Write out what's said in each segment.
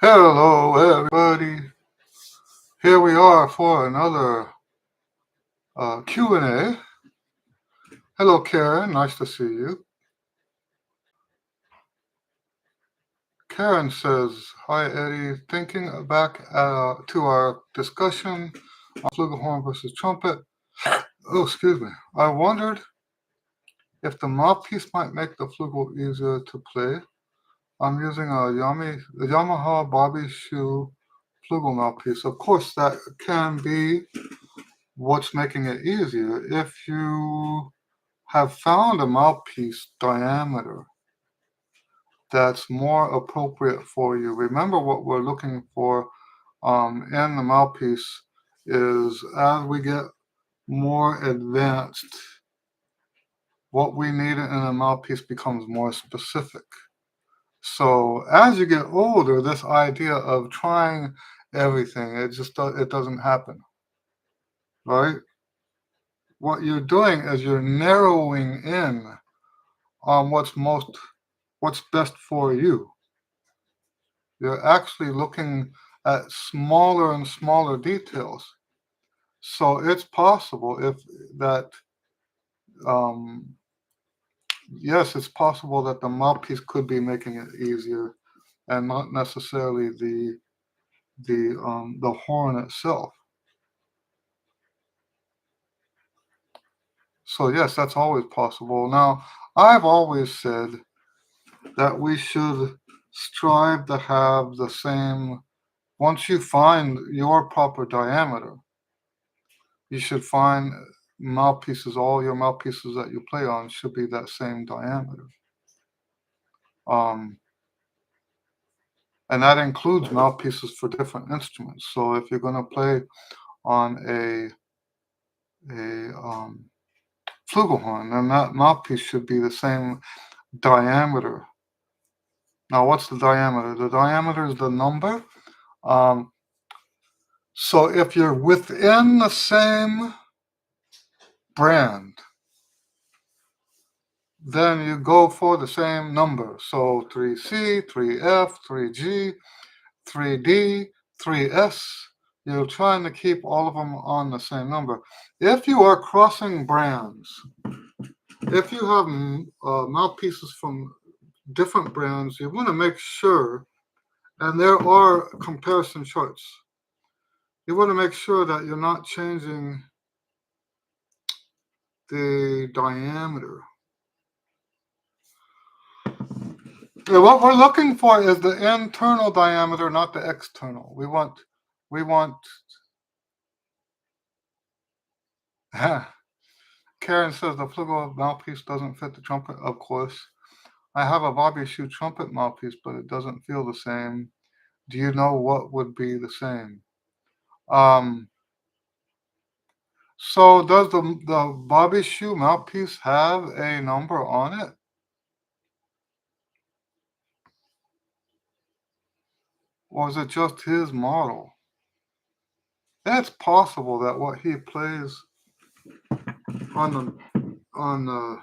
Hello, everybody. Here we are for another Q and A. Hello, Karen. Nice to see you. Karen says, "Hi, Eddie. Thinking back to our discussion on flugelhorn versus trumpet. Oh, excuse me. I wondered if the mouthpiece might make the flugel easier to play. I'm using a Yamaha Bobby Shoe flugel mouthpiece. Of course, that can be what's making it easier. If you have found a mouthpiece diameter that's more appropriate for you. Remember what we're looking for in the mouthpiece is as we get more advanced, what we need in a mouthpiece becomes more specific. So as you get older, this idea of trying everything, it doesn't happen, right? What you're doing is you're narrowing in on what's best for you. You're actually looking at smaller and smaller details. So it's possible if that, um, yes, it's possible that the mouthpiece could be making it easier, and not necessarily the horn itself. So yes, that's always possible. Now, I've always said that we should strive to have the same. Once you find your proper diameter, you should find mouthpieces, all your mouthpieces that you play on should be that same diameter. Um, and that includes mouthpieces for different instruments. So if you're going to play on a flugelhorn, then that mouthpiece should be the same diameter. Now, what's the diameter? The diameter is the number. Um, so if you're within the same brand, then you go for the same number. So 3C, 3F, 3G, 3D, 3S. You're trying to keep all of them on the same number. If you are crossing brands, if you have mouthpieces from different brands, you want to make sure, and there are comparison charts, you want to make sure that you're not changing the diameter. Yeah, what we're looking for is the internal diameter, not the external. We want Karen says the flugel mouthpiece doesn't fit the trumpet. Of course. I have a Bobby Shoe trumpet mouthpiece, but it doesn't feel the same. Do you know what would be the same? Um, so does the Bobby Shoe mouthpiece have a number on it? Or is it just his model? It's possible that what he plays on the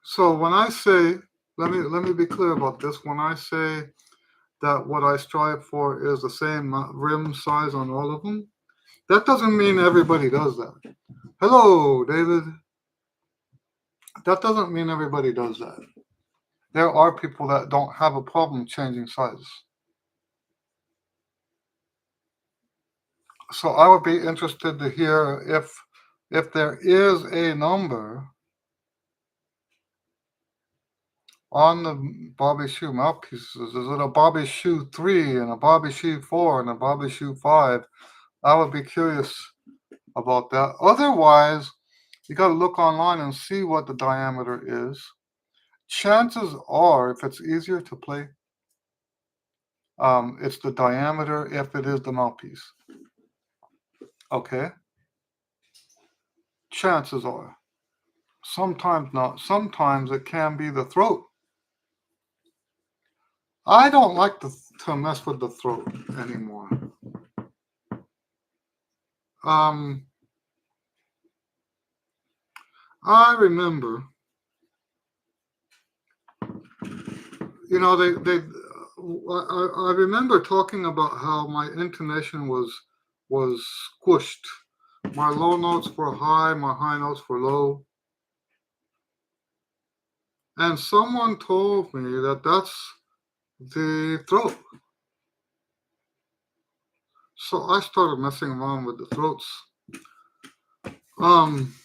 so when I say, let me be clear about this. When I say that what I strive for is the same rim size on all of them, that doesn't mean everybody does that. Hello, David. That doesn't mean everybody does that. There are people that don't have a problem changing sizes. So I would be interested to hear if there is a number on the Bobby Shoe mouthpieces. Is it a Bobby Shoe 3 and a Bobby Shoe 4 and a Bobby Shoe 5? I would be curious about that. Otherwise, you got to look online and see what the diameter is. Chances are, if it's easier to play, it's the diameter if it is the mouthpiece. Okay? Chances are. Sometimes not. Sometimes it can be the throat. I don't like to mess with the throat anymore. Um, I remember, you know, I remember talking about how my intonation was squished. My low notes were high, my high notes were low. And someone told me that that's the throat. So I started messing around with the throats. Um,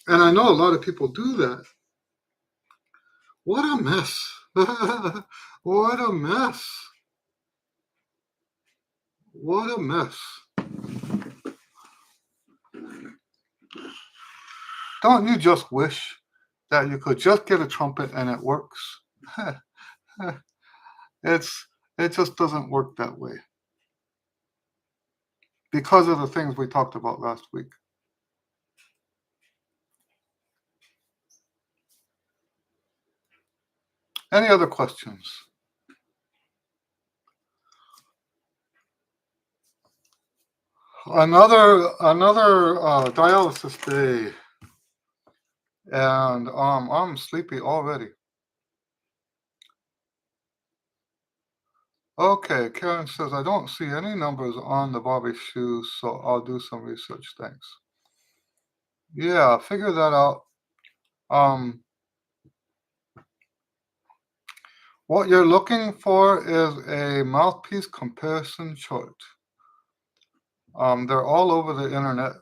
and I know a lot of people do that. What a mess. What a mess. What a mess. Don't you just wish that you could just get a trumpet and it works? It just doesn't work that way because of the things we talked about last week. Any other questions? Another dialysis day, and I'm sleepy already. Okay, Karen says I don't see any numbers on the Bobby shoes, so I'll do some research. Thanks. Yeah, figure that out. Um, what you're looking for is a mouthpiece comparison chart. They're all over the internet,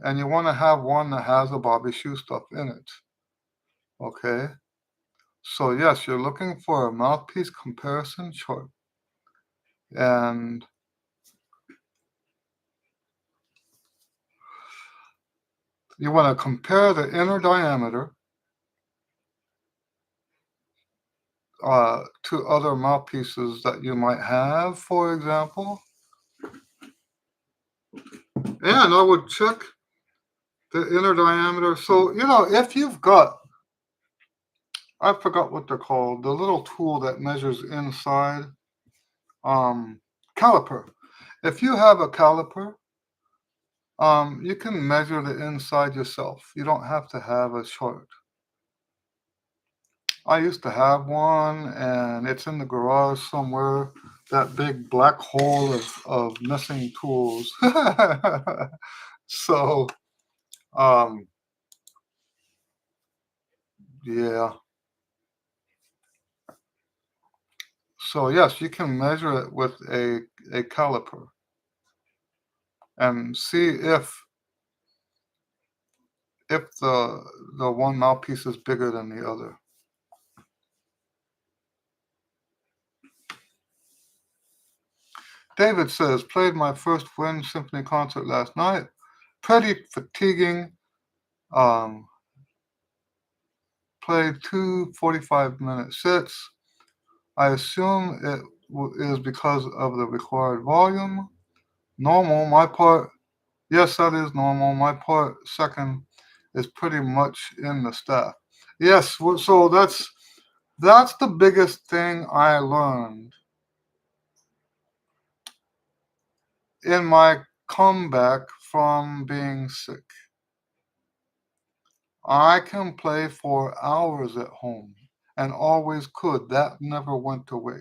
and you want to have one that has the Bobby shoe stuff in it. Okay. So yes, you're looking for a mouthpiece comparison chart, and you want to compare the inner diameter to other mouthpieces that you might have, for example. And I would check the inner diameter. So, if you've got, I forgot what they're called, the little tool that measures inside, caliper. If you have a caliper, you can measure the inside yourself. You don't have to have a chart. I used to have one, and it's in the garage somewhere. That big black hole of missing tools. So, um, yeah. So yes, you can measure it with a caliper and see if the one mouthpiece is bigger than the other. David says, played my first wind symphony concert last night. Pretty fatiguing. Um, played two 45-minute sets. I assume it is because of the required volume. Normal, my part, yes, that is normal. My part, second, is pretty much in the staff. Yes, so that's the biggest thing I learned in my comeback from being sick. I can play for hours at home and always could. That never went away.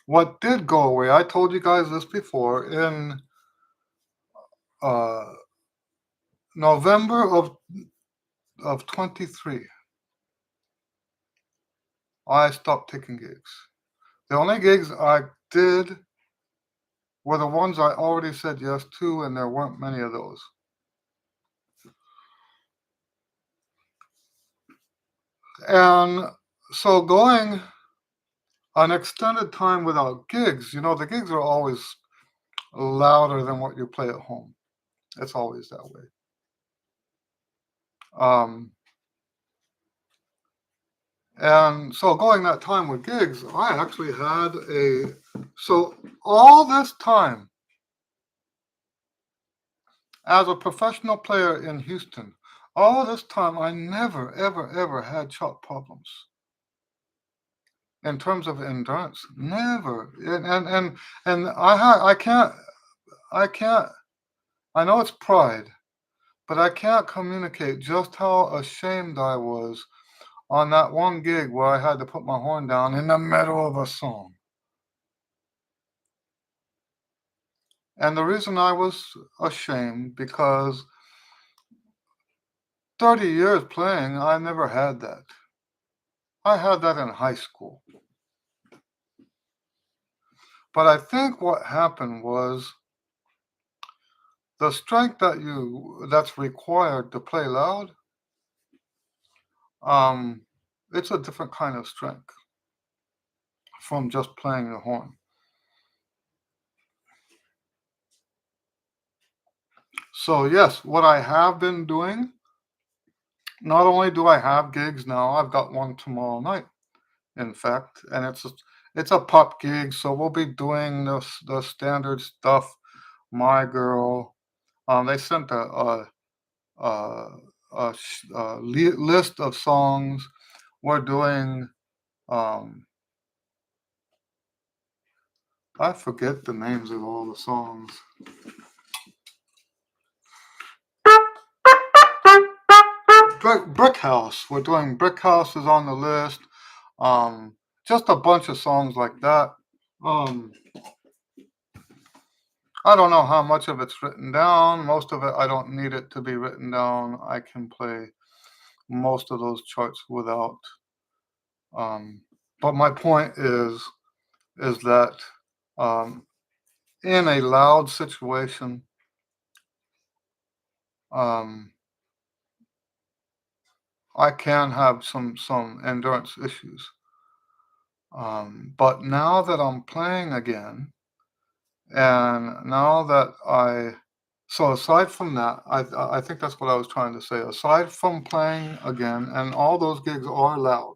What did go away, I told you guys this before, in uh, November of 23, I stopped taking gigs. The only gigs I did were the ones I already said yes to, and there weren't many of those. And so going an extended time without gigs, the gigs are always louder than what you play at home. It's always that way. And so going that time with gigs, I actually had so all this time as a professional player in Houston, all this time I never, ever, ever had chop problems in terms of endurance. Never. And I can't, I know it's pride, but I can't communicate just how ashamed I was on that one gig where I had to put my horn down in the middle of a song. And the reason I was ashamed, because 30 years playing, I never had that. I had that in high school. But I think what happened was the strength that's required to play loud, it's a different kind of strength from just playing the horn. So yes, what I have been doing, not only do I have gigs now, I've got one tomorrow night, in fact, and it's a pop gig, so we'll be doing the standard stuff. My Girl. They sent a, list of songs. We're doing. I forget the names of all the songs. Brick House. We're doing Brick House is on the list. Just a bunch of songs like that. I don't know how much of it's written down. Most of it, I don't need it to be written down. I can play most of those charts without. But my point is that in a loud situation, I can have some endurance issues. But now that I'm playing again, and now that so aside from that, I think that's what I was trying to say. Aside from playing again, and all those gigs are loud,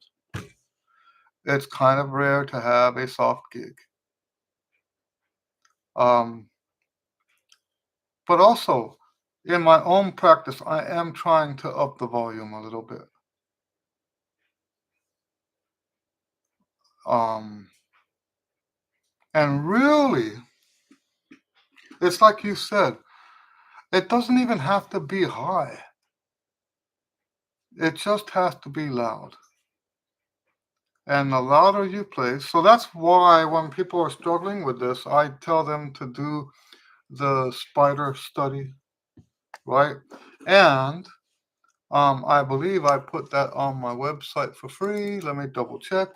it's kind of rare to have a soft gig. But also, in my own practice, I am trying to up the volume a little bit. And really, it's like you said, it doesn't even have to be high. It just has to be loud. And the louder you play, so that's why when people are struggling with this, I tell them to do the spider study, right? And I believe I put that on my website for free. Let me double check.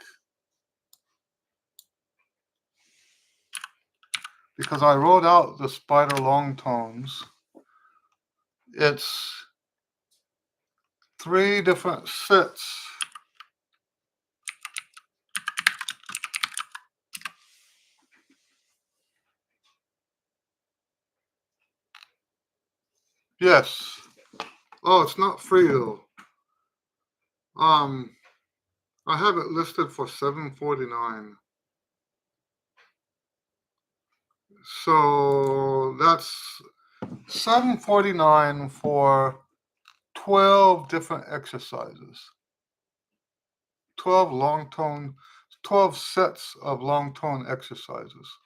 Because I wrote out the spider long tones. It's 3 different sets. Yes. Oh, it's not free though. I have it listed for $7.49. So that's $7.49 for 12 different exercises. 12 sets of long tone exercises.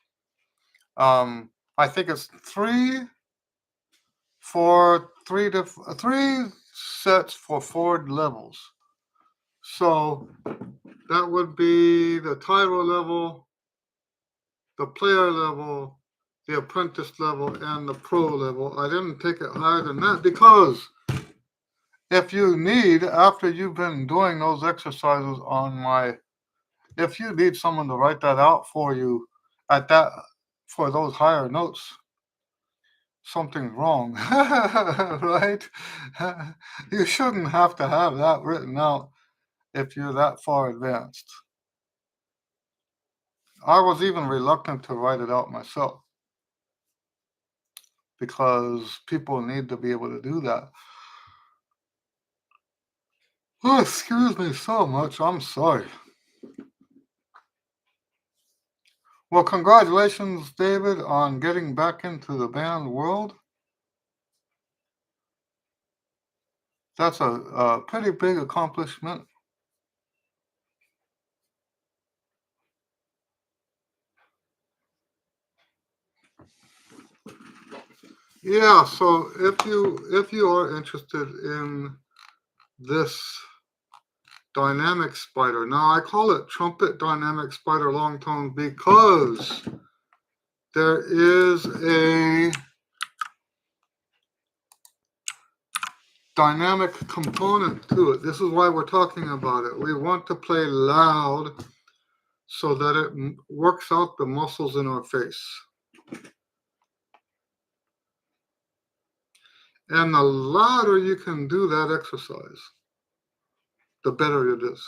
I think it's three sets for 4 levels. So that would be the title level, the player level, the apprentice level, and the pro level. I didn't take it higher than that because if you need, after you've been doing those exercises if you need someone to write that out for you for those higher notes, something's wrong, right? You shouldn't have to have that written out if you're that far advanced. I was even reluctant to write it out myself because people need to be able to do that. Oh, excuse me so much. I'm sorry. Well, congratulations, David, on getting back into the band world. That's a pretty big accomplishment. Yeah, so if you are interested in this dynamic spider. Now I call it trumpet dynamic spider long tone because there is a dynamic component to it. This is why we're talking about it. We want to play loud so that it works out the muscles in our face. And the louder you can do that exercise, the better it is.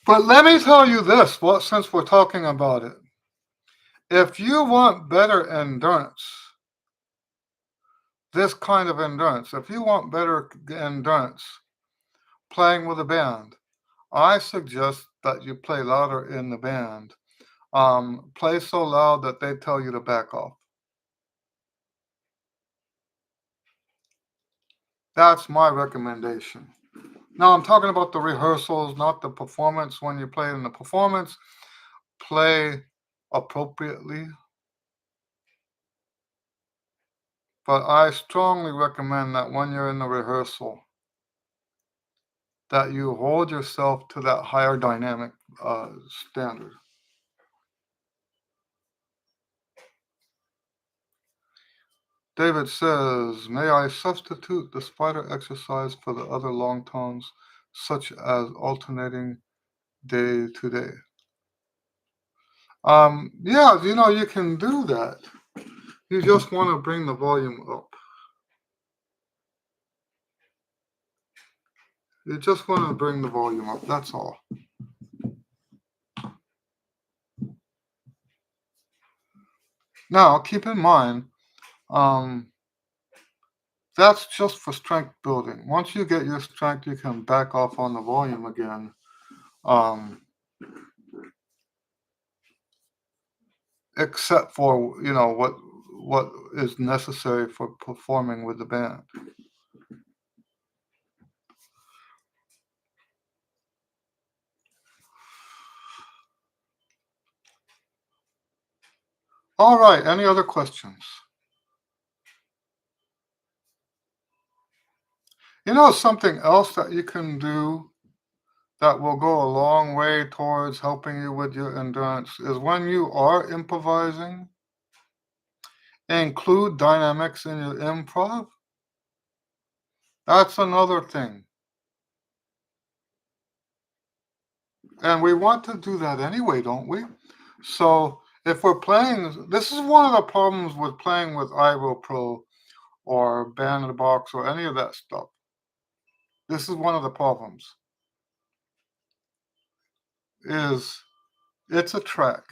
But let me tell you this, since we're talking about it. If you want better endurance, this kind of endurance, if you want better endurance playing with a band, I suggest that you play louder in the band. Play so loud that they tell you to back off. That's my recommendation. Now, I'm talking about the rehearsals, not the performance. When you play in the performance, play appropriately. But I strongly recommend that when you're in the rehearsal, that you hold yourself to that higher dynamic standard. David says, may I substitute the spider exercise for the other long tones, such as alternating day to day? Yeah, you can do that. You just want to bring the volume up. You just want to bring the volume up, that's all. Now, keep in mind, that's just for strength building. Once you get your strength, you can back off on the volume again. Except for, what is necessary for performing with the band. All right, any other questions? Something else that you can do that will go a long way towards helping you with your endurance is when you are improvising, include dynamics in your improv. That's another thing. And we want to do that anyway, don't we? So if we're playing, this is one of the problems with playing with iReal Pro or Band in the Box or any of that stuff. This is one of the problems. Is it's a track.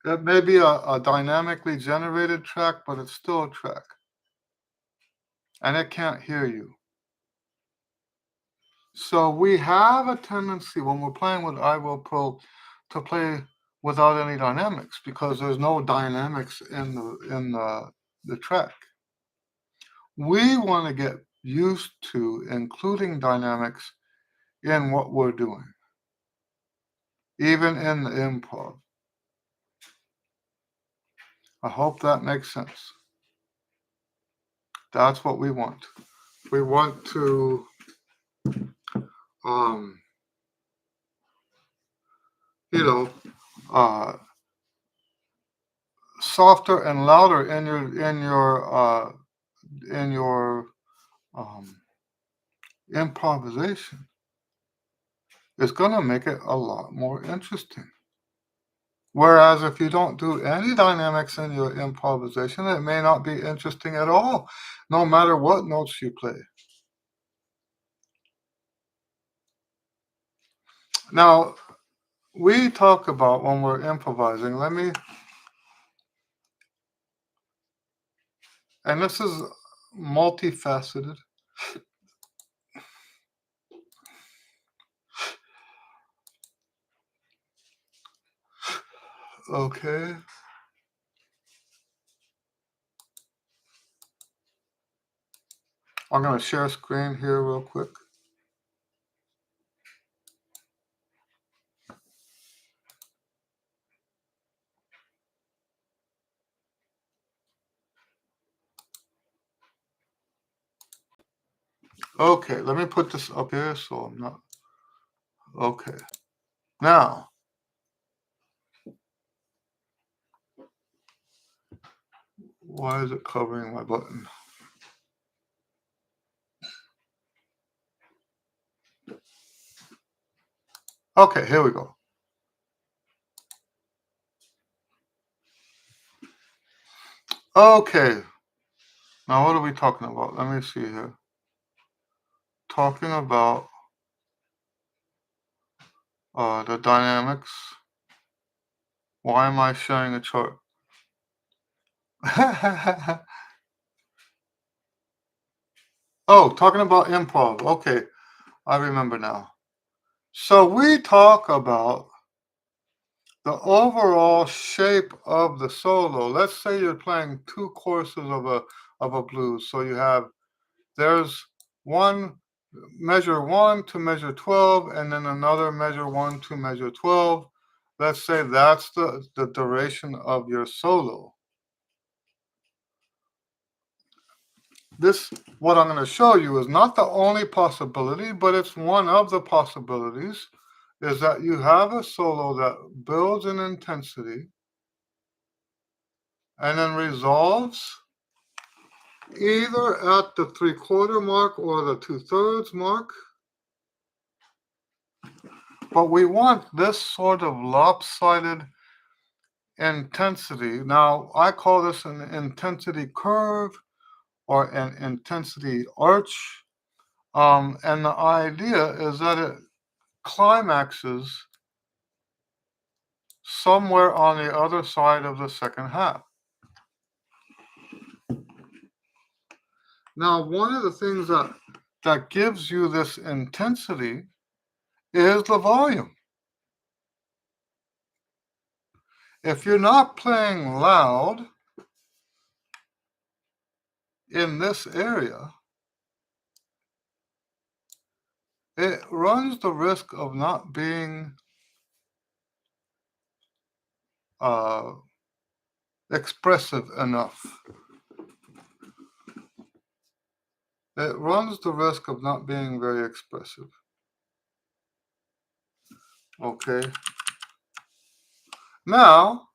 It may be a dynamically generated track, but it's still a track. And it can't hear you. So we have a tendency when we're playing with iReal Pro to play without any dynamics because there's no dynamics in the track. We want to get used to including dynamics in what we're doing, even in the improv. I hope that makes sense. That's what we want. We want to softer and louder in your improvisation is going to make it a lot more interesting. Whereas if you don't do any dynamics in your improvisation, it may not be interesting at all, no matter what notes you play. Now, we talk about when we're improvising, and this is multifaceted. Okay. I'm going to share screen here real quick. Okay, let me put this up here so I'm not. Okay. Now, why is it covering my button? Okay, here we go. Okay. Now, what are we talking about? Let me see here. Talking about the dynamics. Why am I sharing a chart? Oh, talking about improv. Okay, I remember now. So we talk about the overall shape of the solo. Let's say you're playing two courses of a blues. So you have there's one measure 1 to measure 12, and then another measure 1 to measure 12. Let's say that's the duration of your solo. This, what I'm going to show you, is not the only possibility, but it's one of the possibilities, is that you have a solo that builds in intensity and then resolves either at the 3/4 mark or the 2/3 mark. But we want this sort of lopsided intensity. Now, I call this an intensity curve or an intensity arch. And the idea is that it climaxes somewhere on the other side of the second half. Now, one of the things that gives you this intensity is the volume. If you're not playing loud in this area, it runs the risk of not being expressive enough. It runs the risk of not being very expressive. Okay. Now,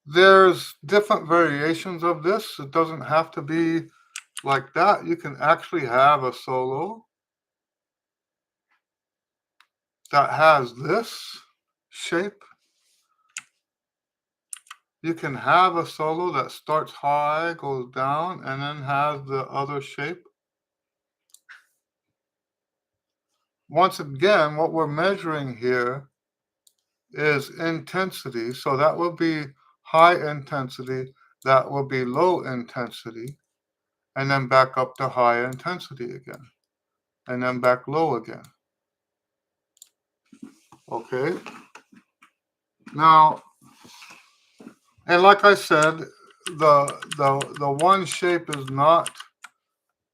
there's different variations of this. It doesn't have to be like that. You can actually have a solo that has this shape. You can have a solo that starts high, goes down, and then has the other shape. Once again, what we're measuring here is intensity. So that will be high intensity, that will be low intensity, and then back up to high intensity again, and then back low again. Okay? Now, and like I said, the one shape is not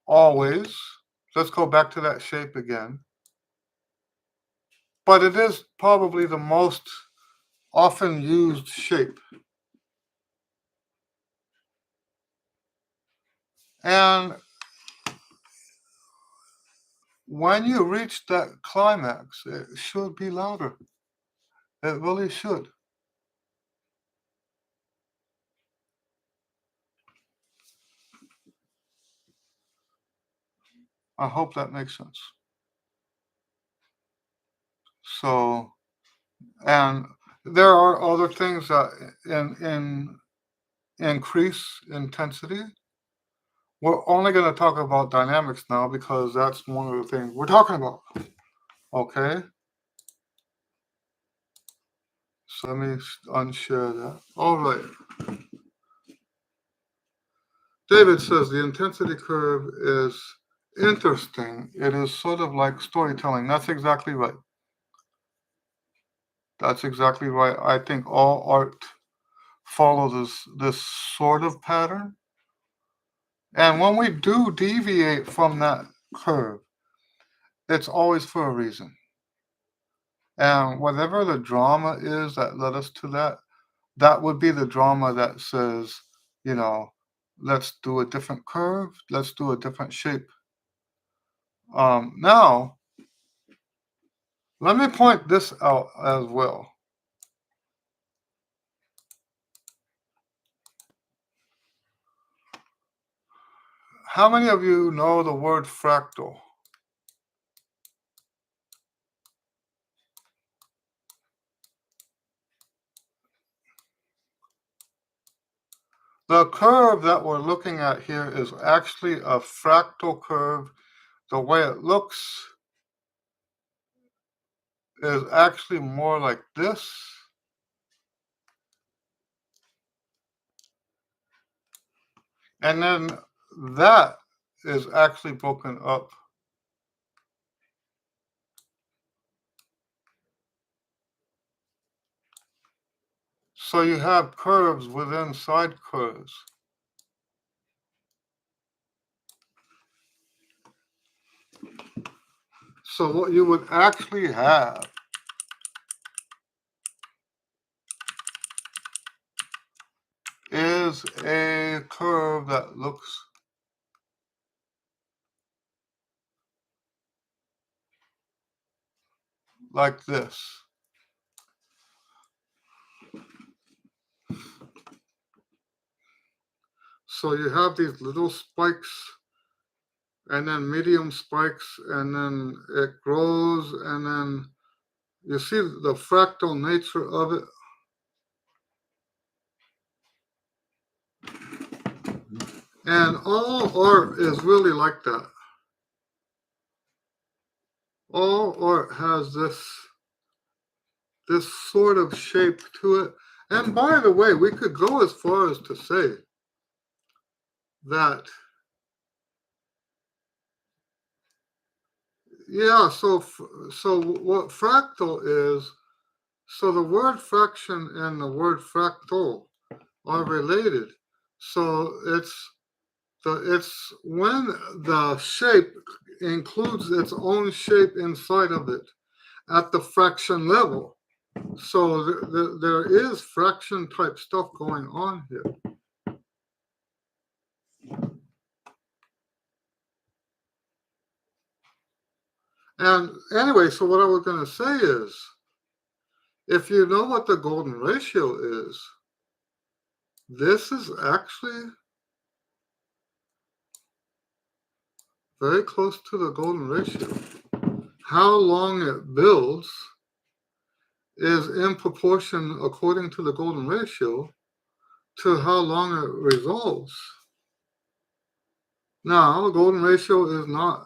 always. Let's go back to that shape again. But it is probably the most often used shape. And when you reach that climax, it should be louder. It really should. I hope that makes sense. So, and there are other things that increase intensity. We're only going to talk about dynamics now because that's one of the things we're talking about. Okay. So let me unshare that. All right. David says the intensity curve is interesting. It is sort of like storytelling. That's exactly right. That's exactly right. I think all art follows this sort of pattern. And when we do deviate from that curve, it's always for a reason. And whatever the drama is that led us to that, that would be the drama that says, let's do a different curve, let's do a different shape. Now, let me point this out as well. How many of you know the word fractal? The curve that we're looking at here is actually a fractal curve. The way it looks is actually more like this. And then that is actually broken up. So you have curves within side curves. So what you would actually have is a curve that looks like this. So you have these little spikes and then medium spikes, and then it grows, and then you see the fractal nature of it. And all art is really like that. All art has this sort of shape to it. And by the way, we could go as far as to say that, yeah, so what fractal is, so the word fraction and the word fractal are related. So it's when the shape includes its own shape inside of it at the fraction level. So there is fraction type stuff going on here. And anyway, so what I was going to say is, if you know what the golden ratio is, this is actually very close to the golden ratio. How long it builds is in proportion, according to the golden ratio, to how long it resolves. Now, the golden ratio is not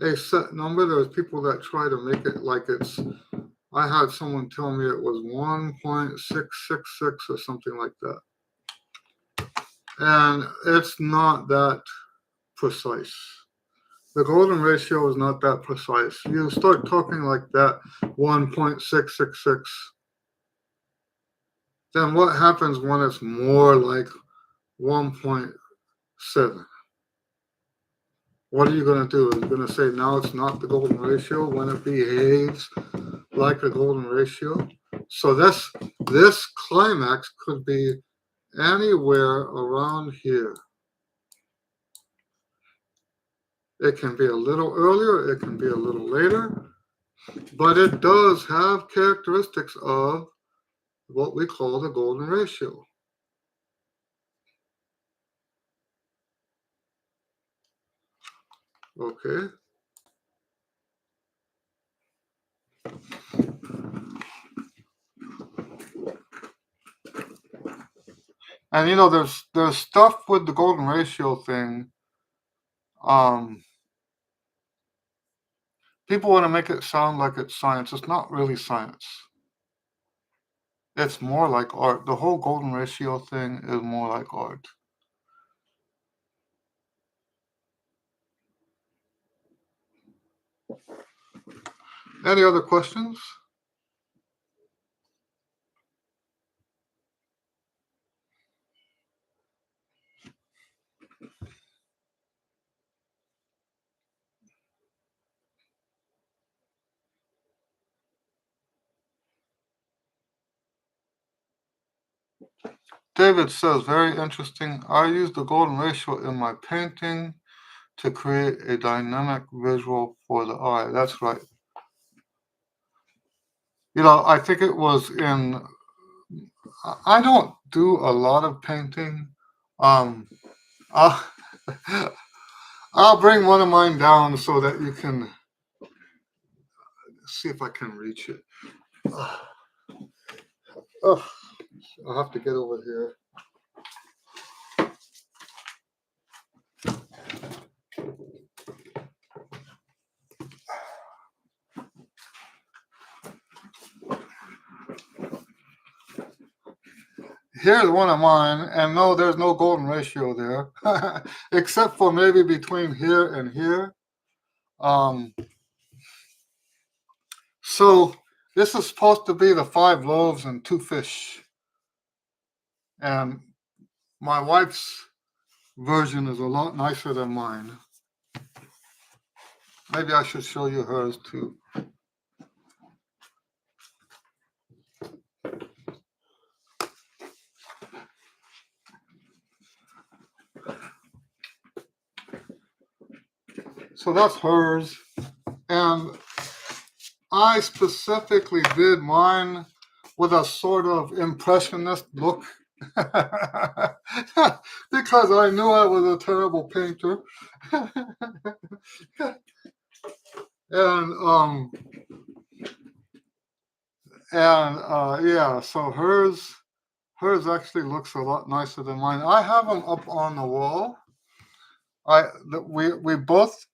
a set number. There's people that try to make it like it's, I had someone tell me it was 1.666 or something like that. And it's not that precise. The golden ratio is not that precise. You start talking like that, 1.666, then what happens when it's more like 1.7? What are you going to do? Are you going to say now it's not the golden ratio when it behaves like a golden ratio? So this climax could be anywhere around here. It can be a little earlier, it can be a little later, but it does have characteristics of what we call the golden ratio. Okay. And there's stuff with the golden ratio thing. People want to make it sound like it's science. It's not really science. It's more like art. The whole golden ratio thing is more like art. Any other questions? David says, very interesting. I use the golden ratio in my painting to create a dynamic visual for the eye. That's right. I think it was in. I don't do a lot of painting. Um, I'll, I'll bring one of mine down so that you can see if I can reach it. Oh, I'll have to get over here. Here's one of mine, and no, there's no golden ratio there, except for maybe between here and here. Um, so this is supposed to be the 5 loaves and 2 fish, and my wife's version is a lot nicer than mine. Maybe I should show you hers too. So that's hers, and I specifically did mine with a sort of impressionist look because I knew I was a terrible painter. and yeah, so hers actually looks a lot nicer than mine. I have them up on the wall. We both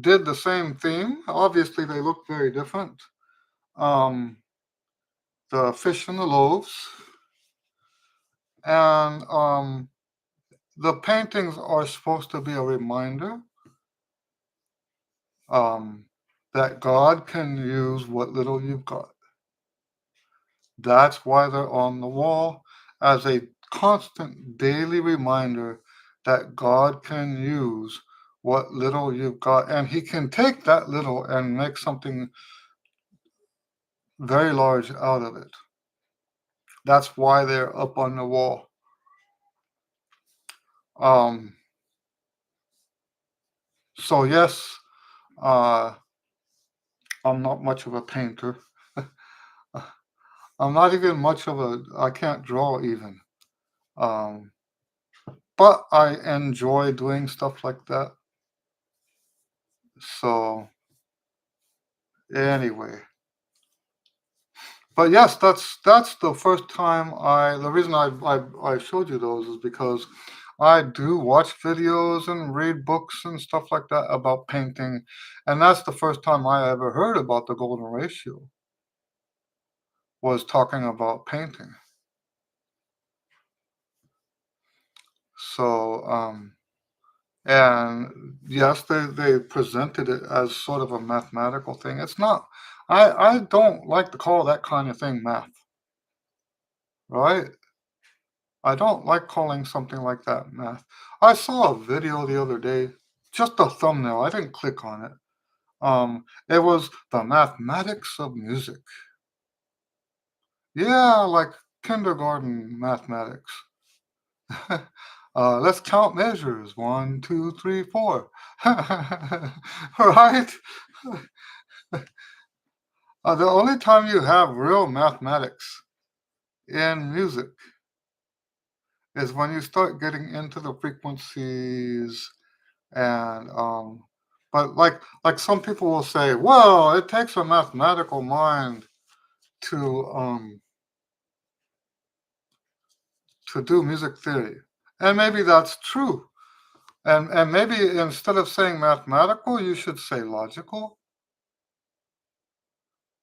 did the same theme. Obviously, they look very different. Um, the fish and the loaves, and the paintings are supposed to be a reminder um, that God can use what little you've got. That's why they're on the wall as a constant daily reminder that God can use what little you've got. And He can take that little and make something very large out of it. That's why they're up on the wall. Um, so, yes, uh, I'm not much of a painter. I'm not even much of I can't draw even. Um, but I enjoy doing stuff like that. So anyway, but yes, that's the first time the reason I showed you those is because I do watch videos and read books and stuff like that about painting, and that's the first time I ever heard about the golden ratio was talking about painting. So and yes, they presented it as sort of a mathematical thing. It's not. I don't like to call that kind of thing math, right? I don't like calling something like that math. I saw a video the other day, just a thumbnail. I didn't click on it. It was the mathematics of music. Yeah, like kindergarten mathematics. Let's count measures. 1, 2, 3, 4. Right? The only time you have real mathematics in music is when you start getting into the frequencies and but like some people will say, well, it takes a mathematical mind to um to do music theory. And maybe that's true. And maybe instead of saying mathematical, you should say logical.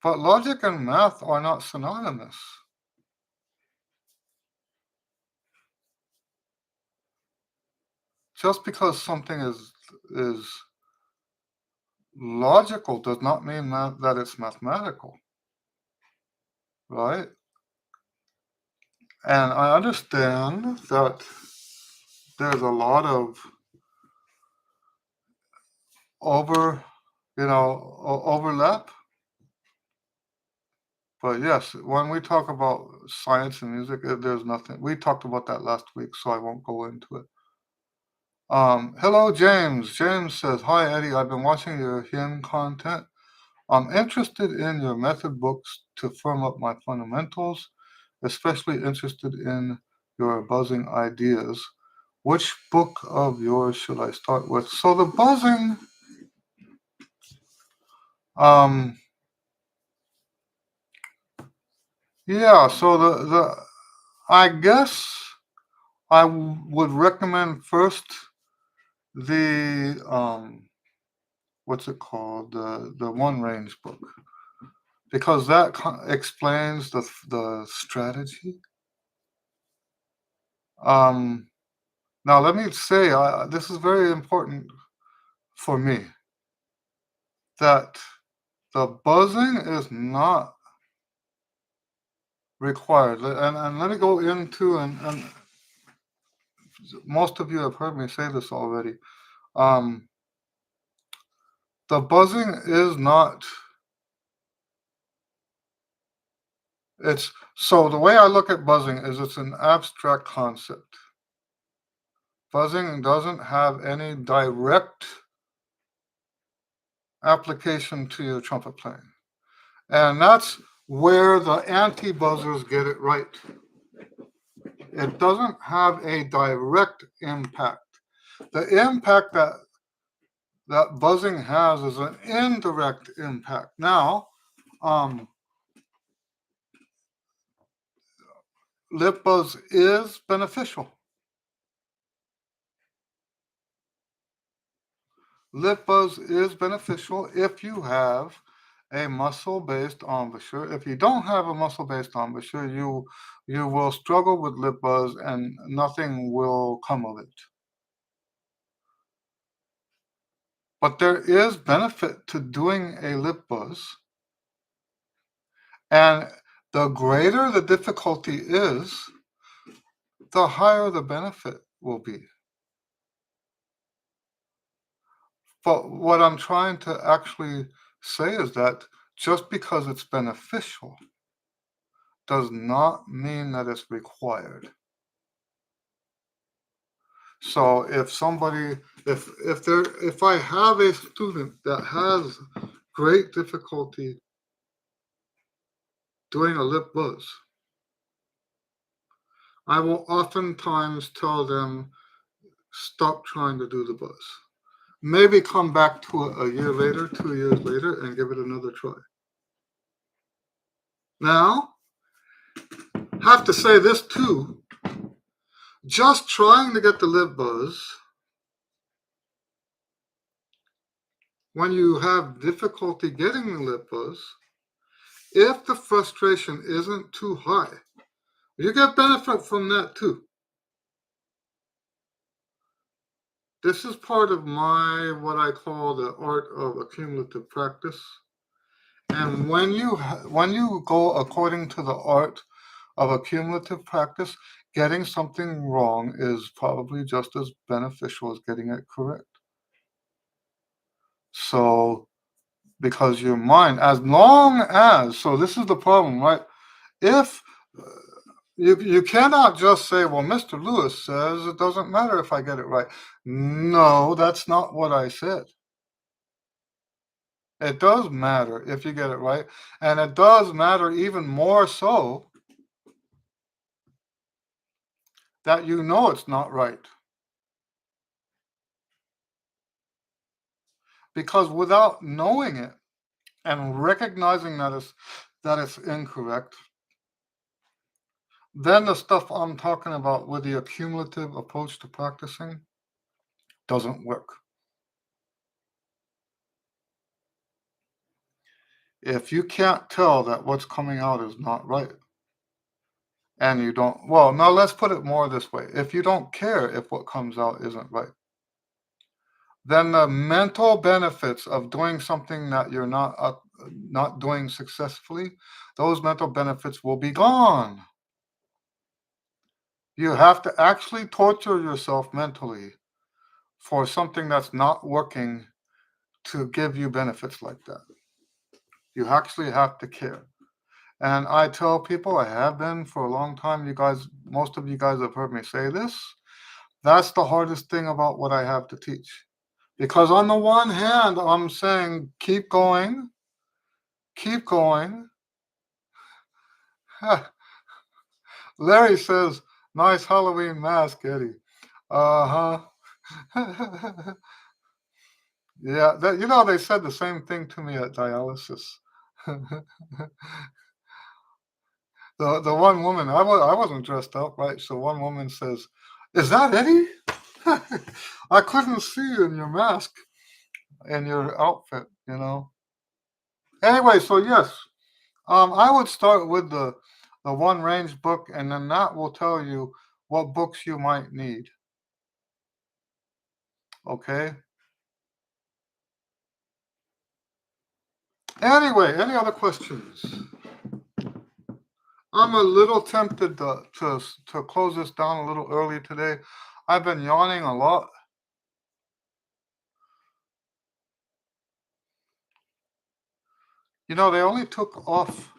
But logic and math are not synonymous. Just because something is logical does not mean that it's mathematical, right? And I understand that there's a lot of over, overlap. But yes, when we talk about science and music, there's nothing. We talked about that last week, so I won't go into it. Hello, James. James says, "Hi, Eddie. I've been watching your hymn content. I'm interested in your method books to firm up my fundamentals, especially interested in your buzzing ideas. Which book of yours should I start with?" So the buzzing, um, yeah. So the I guess would recommend first the what's it called, the one range book, because that explains the strategy. Um, Now, let me say, this is very important for me, that the buzzing is not required. And let me go into, and most of you have heard me say this already. Um, the buzzing is not, it's, so the way I look at buzzing is it's an abstract concept. Buzzing doesn't have any direct application to your trumpet playing. And that's where the anti-buzzers get it right. It doesn't have a direct impact. The impact that buzzing has is an indirect impact. Now, um, lip buzz is beneficial. Lip buzz is beneficial if you have a muscle-based embouchure. If you don't have a muscle-based embouchure, you will struggle with lip buzz and nothing will come of it. But there is benefit to doing a lip buzz, and the greater the difficulty is, the higher the benefit will be. But what I'm trying to actually say is that just because it's beneficial does not mean that it's required. So if I have a student that has great difficulty doing a lip buzz, I will oftentimes tell them, stop trying to do the buzz. Maybe come back to it a year later, 2 years later, and give it another try. Now, have to say this too. Just trying to get the lip buzz, when you have difficulty getting the lip buzz, if the frustration isn't too high, you get benefit from that too. This is part of my, what I call the art of accumulative practice. And when you go according to the art of accumulative practice, getting something wrong is probably just as beneficial as getting it correct. So, because your mind, as long as, so this is the problem, right? If you cannot just say, well, Mr. Lewis says it doesn't matter if I get it right. No, that's not what I said. It does matter if you get it right. And it does matter even more so that you know it's not right. Because without knowing it and recognizing that it's incorrect, then the stuff I'm talking about with the accumulative approach to practicing doesn't work. If you can't tell that what's coming out is not right, and you don't, well, now let's put it more this way. If you don't care if what comes out isn't right, then the mental benefits of doing something that you're not doing successfully, those mental benefits will be gone. You have to actually torture yourself mentally for something that's not working to give you benefits like that. You actually have to care. And I tell people, I have been for a long time, you guys, most of you guys have heard me say this. That's the hardest thing about what I have to teach. Because on the one hand, I'm saying keep going. Larry says, nice Halloween mask, Eddie. Uh huh. Yeah, they said the same thing to me at dialysis. The one woman, I wasn't dressed up, right? So one woman says, "Is that Eddie?" I couldn't see you in your mask and your outfit, you know. Anyway, so yes, I would start with the one range book, and then that will tell you what books you might need. Okay. Anyway, any other questions? I'm a little tempted to close this down a little early today. I've been yawning a lot. They only took off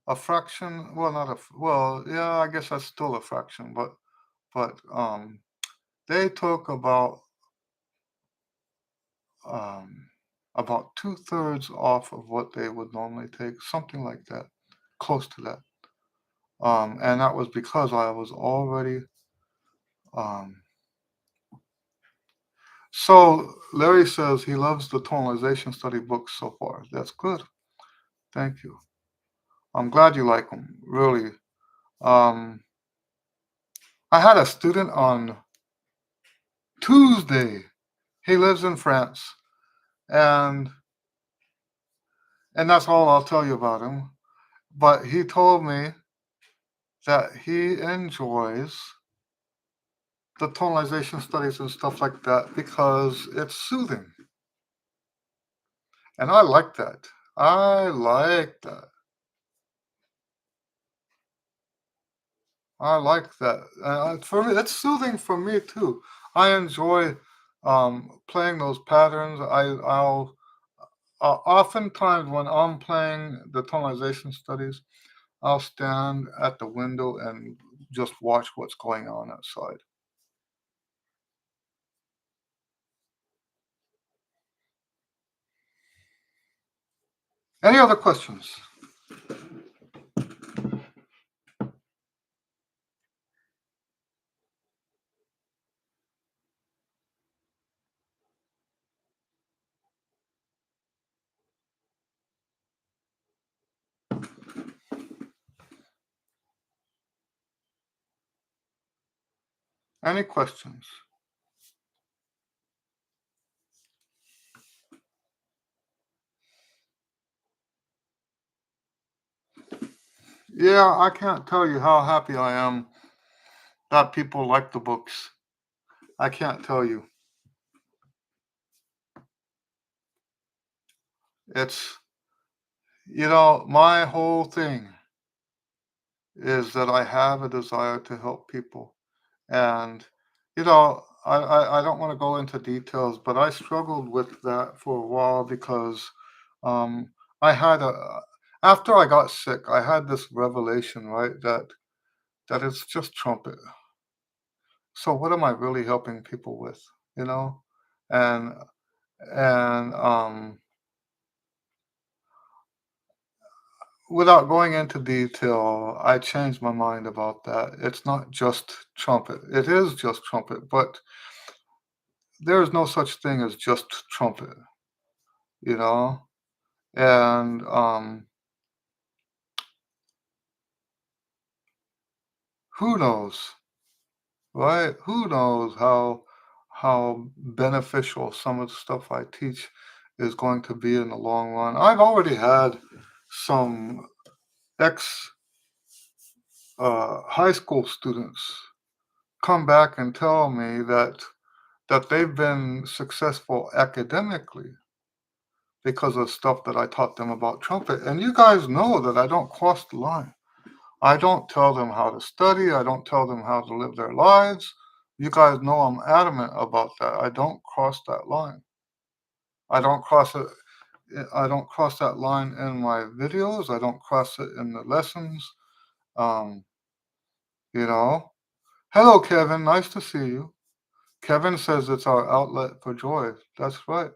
a fraction. Well, not a. Well, yeah, I guess that's still a fraction, but they took um about 2/3 off of what they would normally take, something like that, close to that. And that was because I was already. Um, so Larry says he loves the tonalization study books so far. That's good. Thank you. I'm glad you like them. Really. Um, I had a student on Tuesday. He lives in France, and that's all I'll tell you about him. But he told me that he enjoys the tonalization studies and stuff like that because it's soothing. And I like that. I like that. I like that. For me, it's soothing for me too. I enjoy playing those patterns. I'll oftentimes when I'm playing the tonalization studies, I'll stand at the window and just watch what's going on outside. Any other questions? Any questions? Yeah, I can't tell you how happy I am that people like the books. I can't tell you. It's, my whole thing is that I have a desire to help people. And, I don't want to go into details, but I struggled with that for a while because um, I had after I got sick, I had this revelation, right, that it's just trumpet. So what am I really helping people with, you know? And and without going into detail, I changed my mind about that. It's not just trumpet. It is just trumpet, but there is no such thing as just trumpet, you know? And who knows, right? Who knows how beneficial some of the stuff I teach is going to be in the long run. I've already had some ex high school students come back and tell me that they've been successful academically because of stuff that I taught them about trumpet. And you guys know that I don't cross the line. I don't tell them how to study. I don't tell them how to live their lives. You guys know I'm adamant about that. I don't cross that line. I don't cross it. I don't cross that line in my videos. I don't cross it in the lessons. Um, you know, Hello, Kevin. Nice to see you. Kevin says it's our outlet for joy. That's right.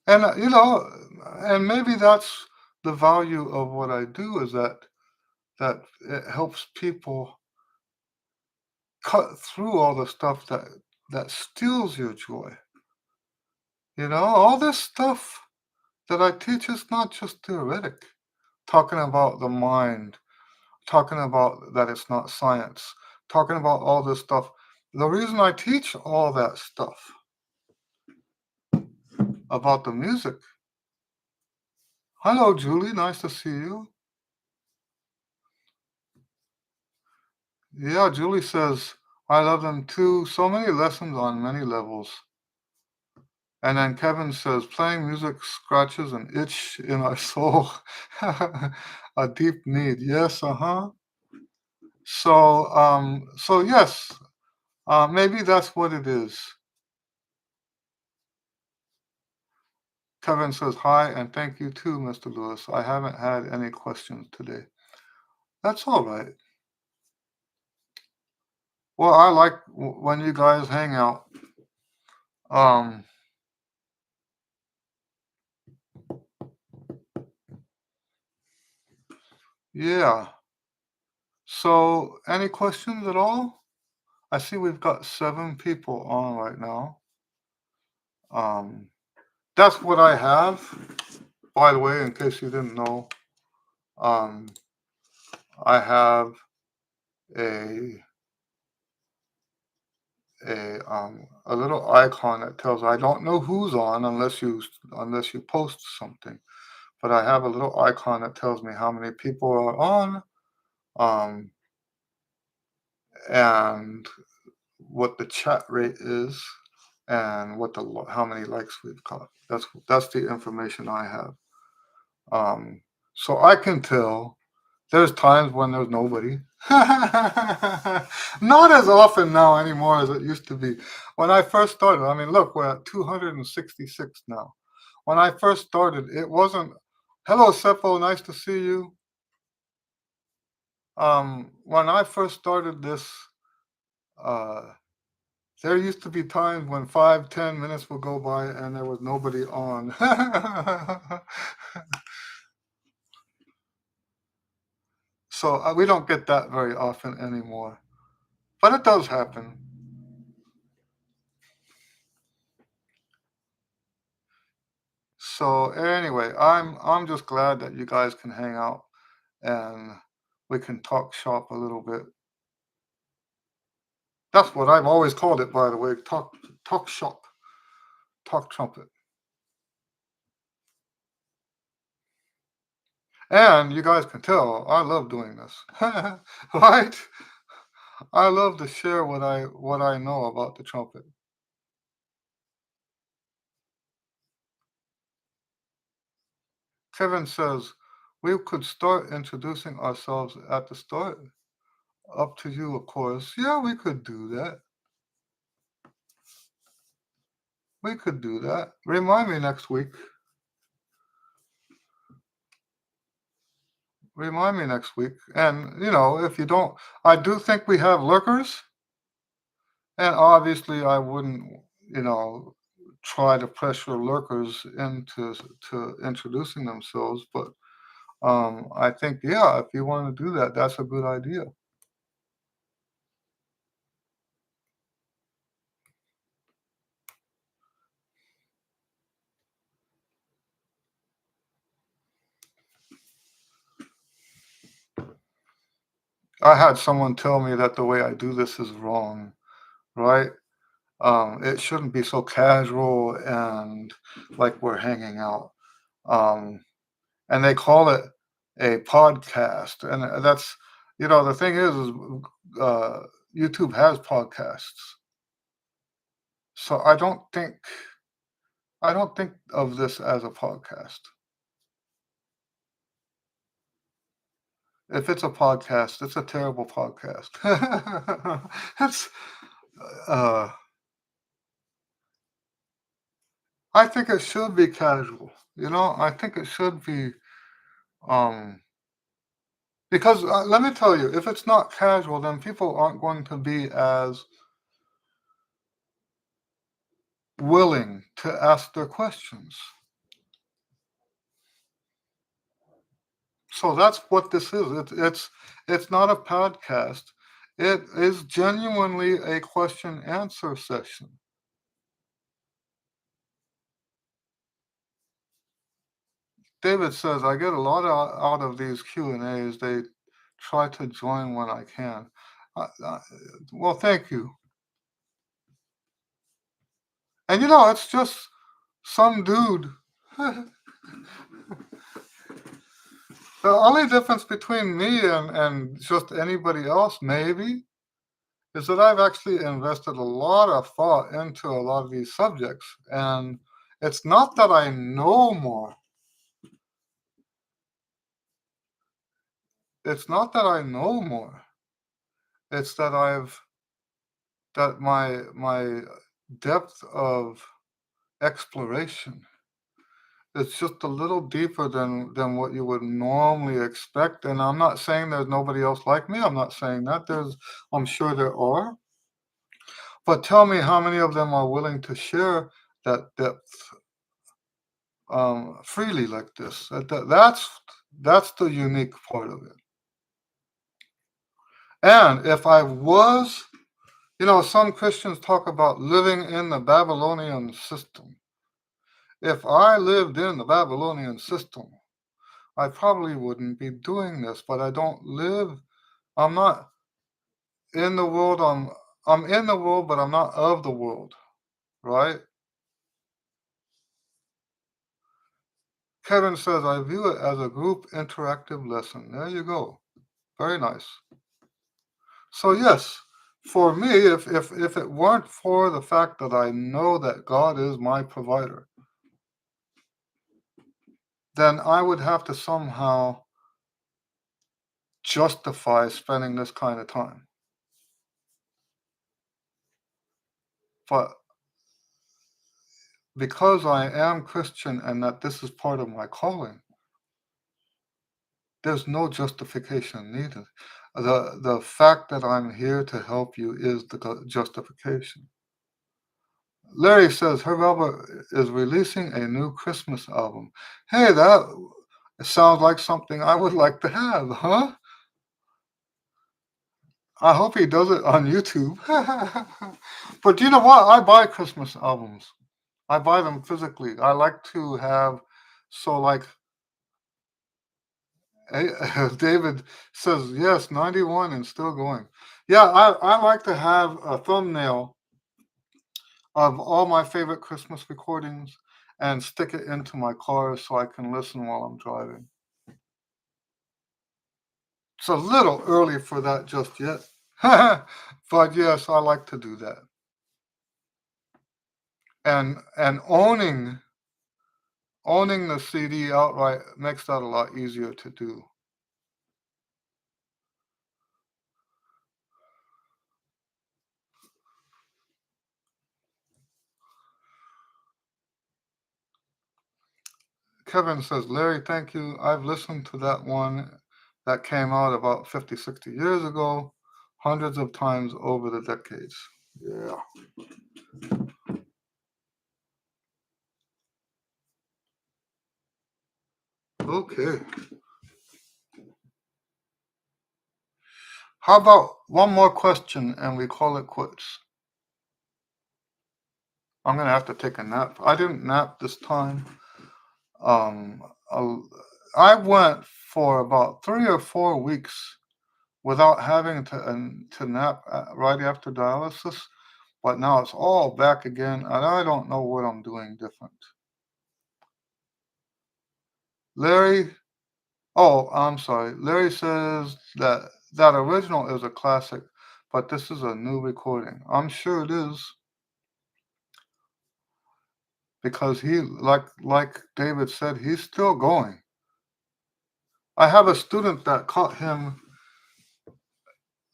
And and maybe that's the value of what I do is that it helps people cut through all the stuff that steals your joy. All this stuff that I teach is not just theoretic. Talking about the mind, talking about that it's not science, talking about all this stuff. The reason I teach all that stuff about the music. Hello, Julie. Nice to see you. Yeah, Julie says, I love them too. So many lessons on many levels. And then Kevin says, playing music scratches an itch in our soul, a deep need. Yes, uh-huh. So yes, maybe that's what it is. Kevin says, hi, and thank you too, Mr. Lewis. I haven't had any questions today. That's all right. Well, I like when you guys hang out. Um, yeah. So, any questions at all? I see we've got 7 people on right now. Um, that's what I have. By the way, in case you didn't know, um, I have a a little icon that tells I don't know who's on unless you post something. But I have a little icon that tells me how many people are on, um, and what the chat rate is, and how many likes we've got. That's the information I have. Um, so I can tell. There's times when there's nobody. Not as often now anymore as it used to be. When I first started, I mean, look, we're at 266 now. When I first started, it wasn't. Hello, Seppo. Nice to see you. When I first started this, uh, there used to be times when 5, 10 minutes would go by and there was nobody on. So we don't get that very often anymore, but it does happen. So anyway, I'm just glad that you guys can hang out and we can talk shop a little bit. That's what I've always called it, by the way. Talk shop, talk trumpet. And you guys can tell I love doing this, right? I love to share what I know about the trumpet. Kevin says we could start introducing ourselves at the start. Up to you, of course. Yeah, we could do that. We could do that. Remind me next week. Remind me next week. And if you don't, I do think we have lurkers, and obviously I wouldn't, you know, try to pressure lurkers into to introducing themselves. But I think, yeah, if you want to do that, that's a good idea. I had someone tell me that the way I do this is wrong, right? It shouldn't be so casual and like we're hanging out. Um, and they call it a podcast. And that's, the thing is uh, YouTube has podcasts. So I don't think of this as a podcast. If it's a podcast, it's a terrible podcast. it's, uh, I think it should be casual. I think it should be, um, Because let me tell you, if it's not casual, then people aren't going to be as willing to ask their questions. So that's what this is. It's not a podcast. It is genuinely a question answer session. David says I get a lot out of these Q and A's. They try to join when I can. Uh, well, thank you. And it's just some dude. The only difference between me and just anybody else, maybe, is that I've actually invested a lot of thought into a lot of these subjects. And it's not that I know more. It's not that I know more. It's that my depth of exploration is just a little deeper than what you would normally expect. And I'm not saying there's nobody else like me. I'm not saying that. I'm sure there are. But tell me how many of them are willing to share that depth freely like this. That's the unique part of it. And if I was, some Christians talk about living in the Babylonian system. If I lived in the Babylonian system, I probably wouldn't be doing this. But I don't live. I'm not in the world. I'm in the world, but I'm not of the world, right? Kevin says, I view it as a group interactive lesson. There you go. Very nice. So yes, for me, if it weren't for the fact that I know that God is my provider, then I would have to somehow justify spending this kind of time. But because I am Christian and that this is part of my calling, there's no justification needed. The fact that I'm here to help you is the justification. Larry says her Robert is releasing a new Christmas album. Hey, that sounds like something I would like to have, huh? I hope he does it on YouTube. But you know what? I buy Christmas albums. I buy them physically. I like to have, so like David says, yes, 91 and still going. Yeah, I like to have a thumbnail of all my favorite Christmas recordings and stick it into my car so I can listen while I'm driving. It's a little early for that just yet. But yes, I like to do that. And owning the CD outright makes that a lot easier to do. Kevin says, Larry, thank you. I've listened to that one that came out about 50, 60 years ago, hundreds of times over the decades. Yeah. Okay. How about one more question and we call it quits? I'm going to have to take a nap. I didn't nap this time. Um, I went for about 3 or 4 weeks without having to nap right after dialysis, but now it's all back again, and I don't know what I'm doing different. Larry, oh, I'm sorry. Larry says that original is a classic, but this is a new recording. I'm sure it is because he, like David said, he's still going. I have a student that caught him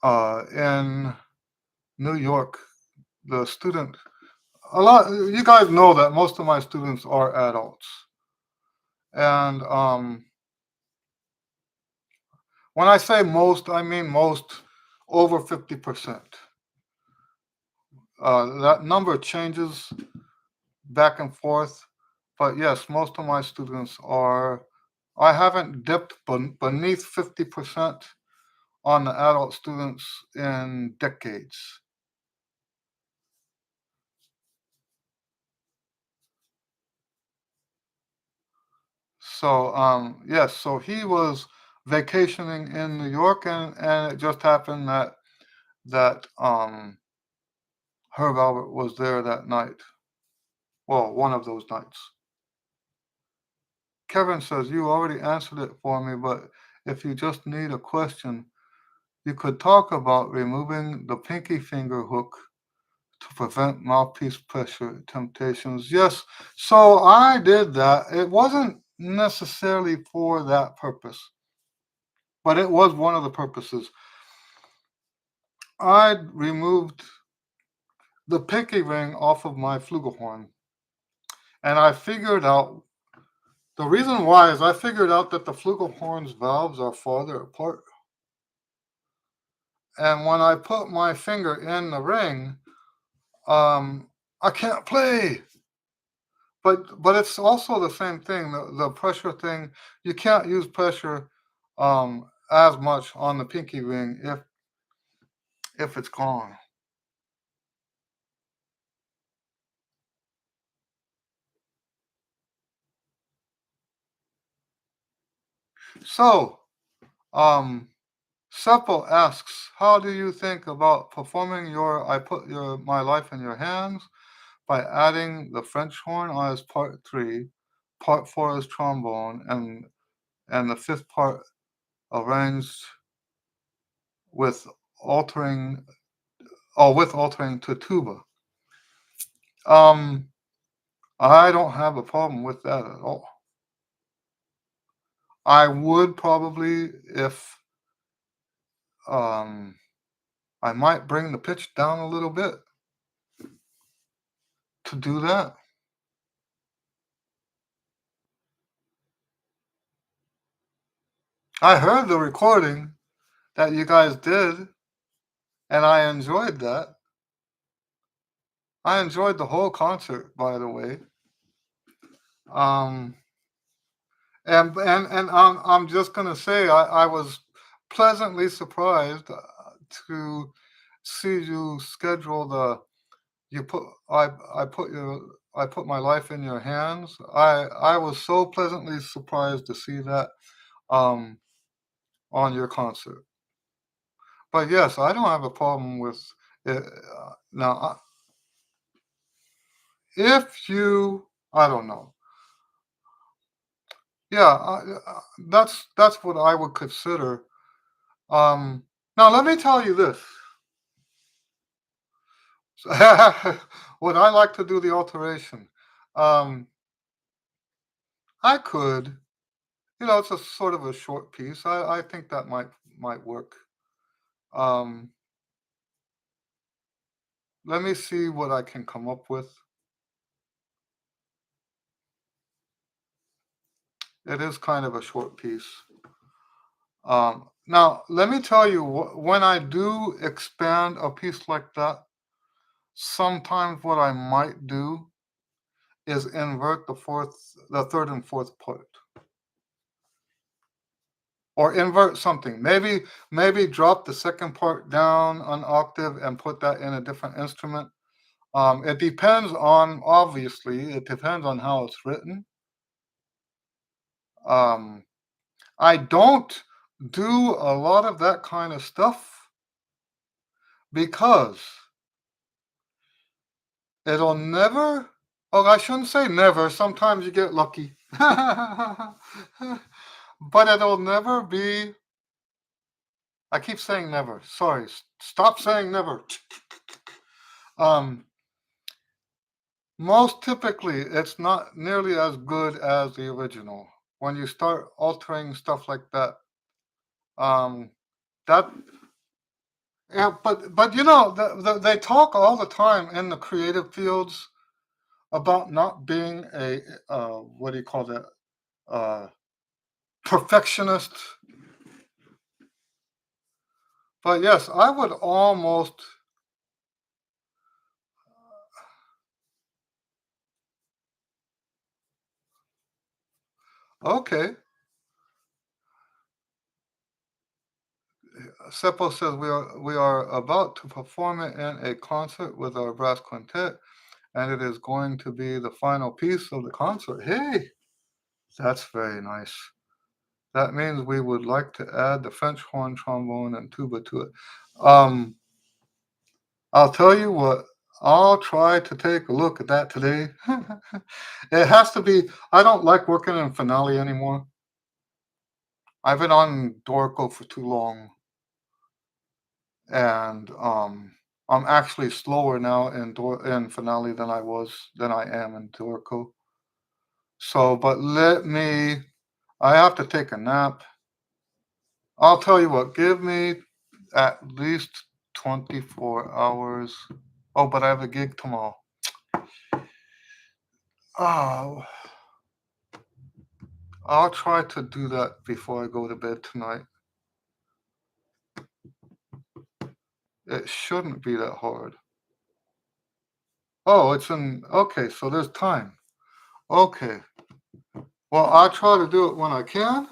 in New York. The student, a lot. You guys know that most of my students are adults, and When I say most, I mean most over 50%. That number changes back and forth, but yes, most of my students are. I haven't dipped beneath 50% on the adult students in decades. So yes, so he was vacationing in New York, and it just happened that Herb Albert was there that night. Well, one of those nights. Kevin says you already answered it for me, but if you just need a question, you could talk about removing the pinky finger hook to prevent mouthpiece pressure temptations. Yes, so I did that. It wasn't necessarily for that purpose, but it was one of the purposes. I removed the pinky ring off of my flugelhorn, and I figured out the reason why is I figured out that the flugelhorn's valves are farther apart. And when I put my finger in the ring, um, I can't play. But it's also the same thing. The pressure thing, you can't use pressure as much on the pinky ring if it's gone. So, um, Seppo asks, how do you think about performing your I put your my life in your hands by adding the French horn as part three, part four as trombone, and the fifth part arranged with altering with altering to tuba. Um, I don't have a problem with that at all. I would probably if um I might bring the pitch down a little bit to do that. I heard the recording that you guys did, and I enjoyed that. I enjoyed the whole concert, by the way. Um, and I'm just gonna say I was pleasantly surprised to see you schedule the you put I put your I put my life in your hands. I was so pleasantly surprised to see that um on your concert. But yes, I don't have a problem with it. Now, if you, I don't know. Yeah, that's what I would consider. Now let me tell you this. Would I like to do the alteration? Um, I could. It's a sort of a short piece. I think that might work. Um, Let me see what I can come up with. It is kind of a short piece. Now, let me tell you, when I do expand a piece like that, sometimes what I might do is invert the third and fourth part, or invert something. Maybe drop the second part down an octave and put that in a different instrument. It depends on obviously it depends on how it's written. Um, I don't do a lot of that kind of stuff because it'll never, oh, I shouldn't say never. Sometimes you get lucky. But it'll never be, I keep saying never. Sorry. Stop saying never. Um, Most typically, it's not nearly as good as the original. When you start altering stuff like that, um, that yeah, but they talk all the time in the creative fields about not being a what do you call that, uh, perfectionist. But yes, I would almost. Okay. Seppo says we are about to perform it in a concert with our brass quintet, and it is going to be the final piece of the concert. Hey, that's very nice. That means we would like to add the French horn, trombone, and tuba to it. Um, I'll tell you what. I'll try to take a look at that today. It has to be. I don't like working in finale anymore. I've been on Dorico for too long, and I'm actually slower now in finale than I am in Dorico. So, but let me. I have to take a nap. I'll tell you what. Give me at least 24 hours. Oh, but I have a gig tomorrow. Oh, I'll try to do that before I go to bed tonight. It shouldn't be that hard. Oh, it's in. Okay, so there's time. Okay. Well, I'll try to do it when I can.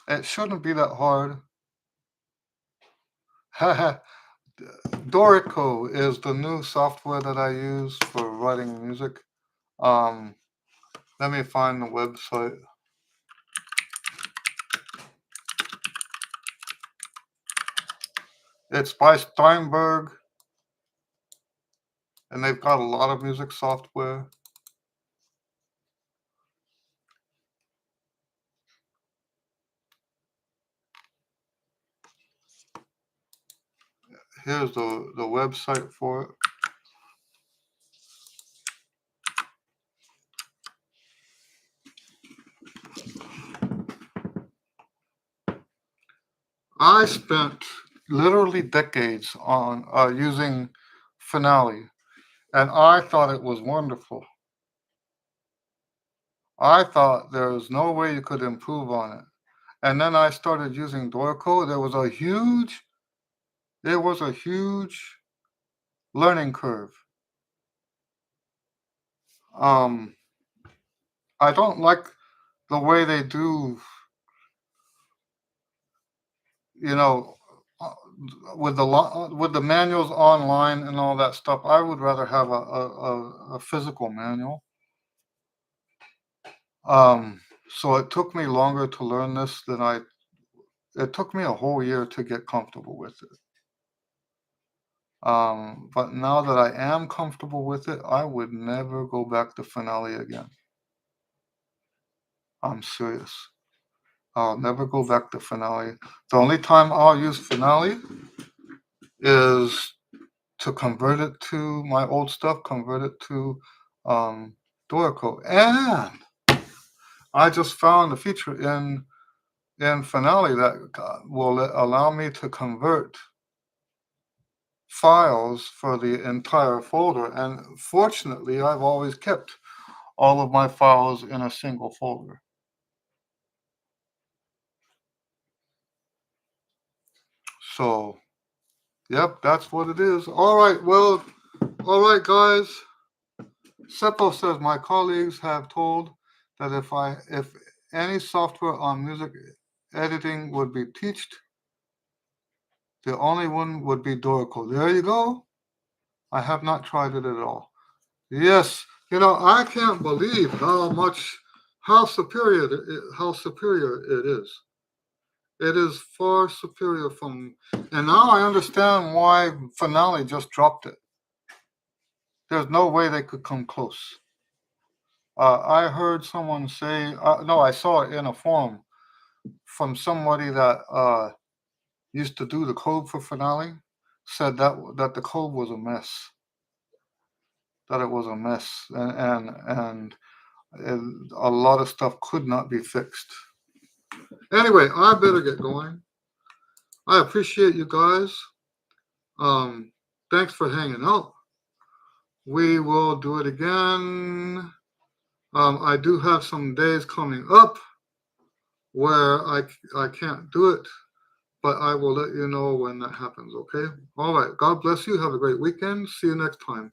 It shouldn't be that hard. Dorico is the new software that I use for writing music. Um, Let me find the website. It's by Steinberg, and they've got a lot of music software. Here's the website for it. I spent literally decades on using Finale, and I thought it was wonderful. I thought there was no way you could improve on it. And then I started using Dorico. There was a huge learning curve. Um, I don't like the way they do, you know, uh, with the manuals online and all that stuff. I would rather have a physical manual. So it took me longer to learn this than I. It took me a whole year to get comfortable with it. But now that I am comfortable with it, I would never go back to Finale again. I'm serious. I'll never go back to Finale. The only time I'll use Finale is to convert it to my old stuff, convert it to Dorico. And I just found a feature in Finale that will allow me to convert files for the entire folder. And fortunately, I've always kept all of my files in a single folder. So, yep, that's what it is. All right, well, all right, guys. Seppo says my colleagues have told that if any software on music editing would be taught, the only one would be Dorico. There you go. I have not tried it at all. Yes, I can't believe how superior it is. It is far superior and now I understand why Finale just dropped it. There's no way they could come close. I heard someone say, no, I saw it in a forum from somebody that used to do the code for Finale, said that the code was a mess, that it was a mess, and a lot of stuff could not be fixed. Anyway, I better get going. I appreciate you guys. Thanks for hanging out. We will do it again. I do have some days coming up where I can't do it, but I will let you know when that happens, okay? All right. God bless you. Have a great weekend. See you next time.